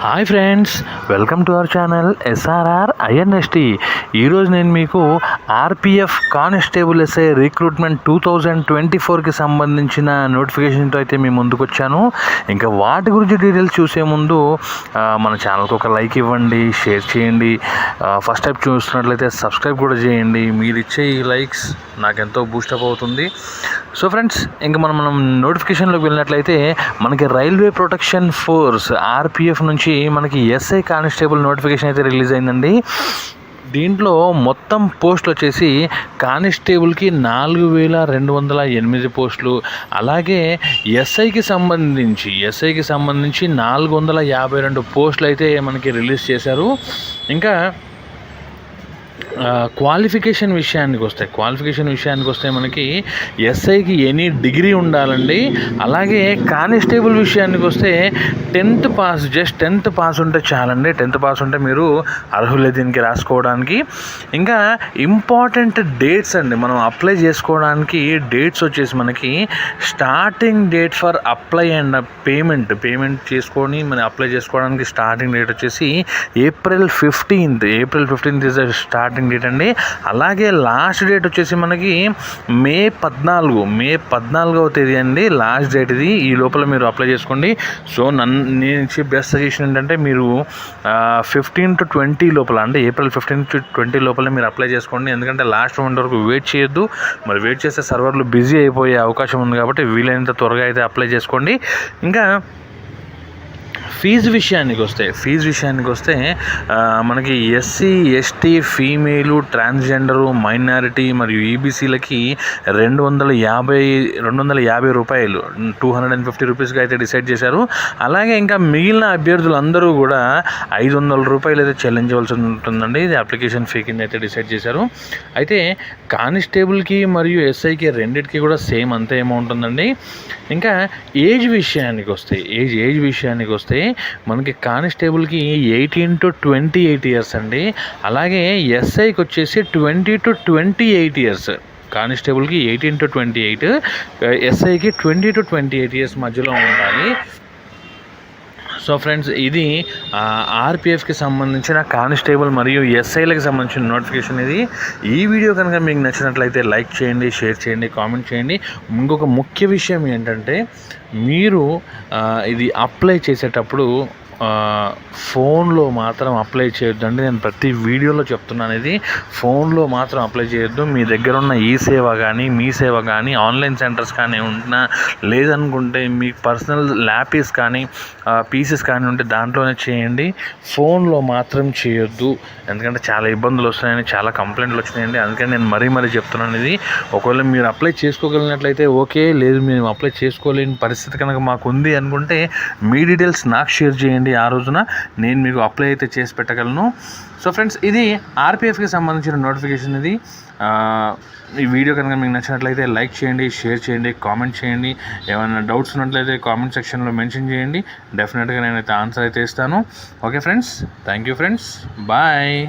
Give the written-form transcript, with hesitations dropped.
Hi friends, welcome to our channel SRR INST. ఈరోజు నేను మీకు ఆర్పిఎఫ్ కానిస్టేబుల్ ఎస్ఐ రిక్రూట్మెంట్ 2024కి సంబంధించిన నోటిఫికేషన్తో అయితే మీ ముందుకు వచ్చాను. ఇంకా వాటి గురించి డీటెయిల్స్ చూసే ముందు మన ఛానల్కి ఒక లైక్ ఇవ్వండి, షేర్ చేయండి. ఫస్ట్ టైం చూస్తున్నట్లయితే సబ్స్క్రైబ్ కూడా చేయండి. మీరు ఇచ్చే ఈ లైక్స్ నాకెంతో బూస్టప్ అవుతుంది. సో ఫ్రెండ్స్, ఇంకా మనం నోటిఫికేషన్లోకి వెళ్ళినట్లయితే మనకి రైల్వే ప్రొటెక్షన్ ఫోర్స్ ఆర్పిఎఫ్ నుంచి మనకి ఎస్ఐ కానిస్టేబుల్ నోటిఫికేషన్ అయితే రిలీజ్ అయిందండి. దీంట్లో మొత్తం పోస్టులు వచ్చేసి కానిస్టేబుల్కి 4208 పోస్టులు, అలాగే ఎస్ఐకి సంబంధించి 452 పోస్టులు అయితే మనకి రిలీజ్ చేశారు. ఇంకా క్వాలిఫికేషన్ విషయానికి వస్తే మనకి ఎస్ఐకి ఎనీ డిగ్రీ ఉండాలండి. అలాగే కానిస్టేబుల్ విషయానికి వస్తే 10th పాస్ ఉంటే చాలండి. 10th పాస్ ఉంటే మీరు అర్హులే దీనికి రాసుకోవడానికి. ఇంకా ఇంపార్టెంట్ డేట్స్ అండి, మనం అప్లై చేసుకోవడానికి డేట్స్ వచ్చేసి మనకి starting date for apply and payment చేసుకొని మనం అప్లై చేసుకోవడానికి స్టార్టింగ్ డేట్ వచ్చేసి April 15th is the starting date అండి. అలాగే లాస్ట్ డేట్ వచ్చేసి మనకి మే 14వ తేదీ అండి లాస్ట్ డేట్ ఇది. ఈ లోపల మీరు అప్లై చేసుకోండి. సో నేను ఇచ్చే బెస్ట్ సజెషన్ ఏంటంటే మీరు 15 to 20 లోపల, అంటే ఏప్రిల్ 15 to 20 లోపల మీరు అప్లై చేసుకోండి. ఎందుకంటే లాస్ట్ మూమెంట్ వరకు వెయిట్ చేయొద్దు. మరి వెయిట్ చేస్తే సర్వర్లు బిజీ అయిపోయే అవకాశం ఉంది కాబట్టి వీలైనంత త్వరగా అయితే అప్లై చేసుకోండి. ఇంకా ఫీజు విషయానికి వస్తే మనకి SC, ST, female, transgender, minority మరియు ఈబీసీలకి 250 రూపాయలు 250 రూపీస్గా అయితే డిసైడ్ చేశారు. అలాగే ఇంకా మిగిలిన అభ్యర్థులందరూ కూడా 500 రూపాయలు అయితే చెల్లించవలసి ఉంటుందండి. ఇది అప్లికేషన్ ఫీ కింద అయితే డిసైడ్ చేశారు. అయితే కానిస్టేబుల్కి మరియు ఎస్ఐకి రెండింటికి కూడా సేమ్ అంతే అమౌంట్ ఉందండి. ఇంకా ఏజ్ విషయానికి వస్తే మనకి కానిస్టేబుల్కి 18 to 28 ఇయర్స్ అండి. అలాగే ఎస్ఐకి వచ్చేసి 20 to 28 ఇయర్స్. కానిస్టేబుల్కి 18 to 28, ఎస్ఐకి 20 to 28 ఇయర్స్ మధ్యలో ఉండాలి. సో ఫ్రెండ్స్, ఇది ఆర్పిఎఫ్కి సంబంధించిన కానిస్టేబుల్ మరియు ఎస్ఐలకు సంబంధించిన నోటిఫికేషన్ ఇది. ఈ వీడియో కనుక మీకు నచ్చినట్లయితే లైక్ చేయండి, షేర్ చేయండి, కామెంట్ చేయండి. ఇంకొక ముఖ్య విషయం ఏంటంటే మీరు ఇది అప్లై చేసేటప్పుడు ఫోన్లో మాత్రం అప్లై చేయొద్దండి. నేను ప్రతి వీడియోలో చెప్తున్నాను, ఇది ఫోన్లో మాత్రం అప్లై చేయొద్దు. మీ దగ్గర ఉన్న ఈ సేవ కానీ, మీ సేవ కానీ, ఆన్లైన్ సెంటర్స్ కానీ ఉంటున్నా, లేదనుకుంటే మీ పర్సనల్ ల్యాపీస్ కానీ పీసెస్ కానీ ఉంటే దాంట్లోనే చేయండి. ఫోన్లో మాత్రం చేయొద్దు. ఎందుకంటే చాలా ఇబ్బందులు వస్తున్నాయని చాలా కంప్లైంట్లు వచ్చినాయండి. అందుకని నేను మరీ చెప్తున్నాను ఇది. ఒకవేళ మీరు అప్లై చేసుకోగలిగినట్లయితే ఓకే, లేదు మేము అప్లై చేసుకోలేని పరిస్థితి కనుక మాకు ఉంది అనుకుంటే మీ డీటెయిల్స్ నాకు షేర్ చేయండి. ఆ రోజున నేను మీకు అప్లై అయితే చేసి పెట్టగలను. సో ఫ్రెండ్స్, ఇది ఆర్పిఎఫ్కి సంబంధించిన నోటిఫికేషన్ ఇది. ఈ వీడియో కనుక మీకు నచ్చినట్లయితే లైక్ చేయండి, షేర్ చేయండి, కామెంట్ చేయండి. ఏమైనా డౌట్స్ ఉన్నట్లయితే కామెంట్ సెక్షన్లో మెన్షన్ చేయండి. డెఫినెట్గా నేనైతే ఆన్సర్ అయితే ఇస్తాను. Okay friends, thank you friends, bye.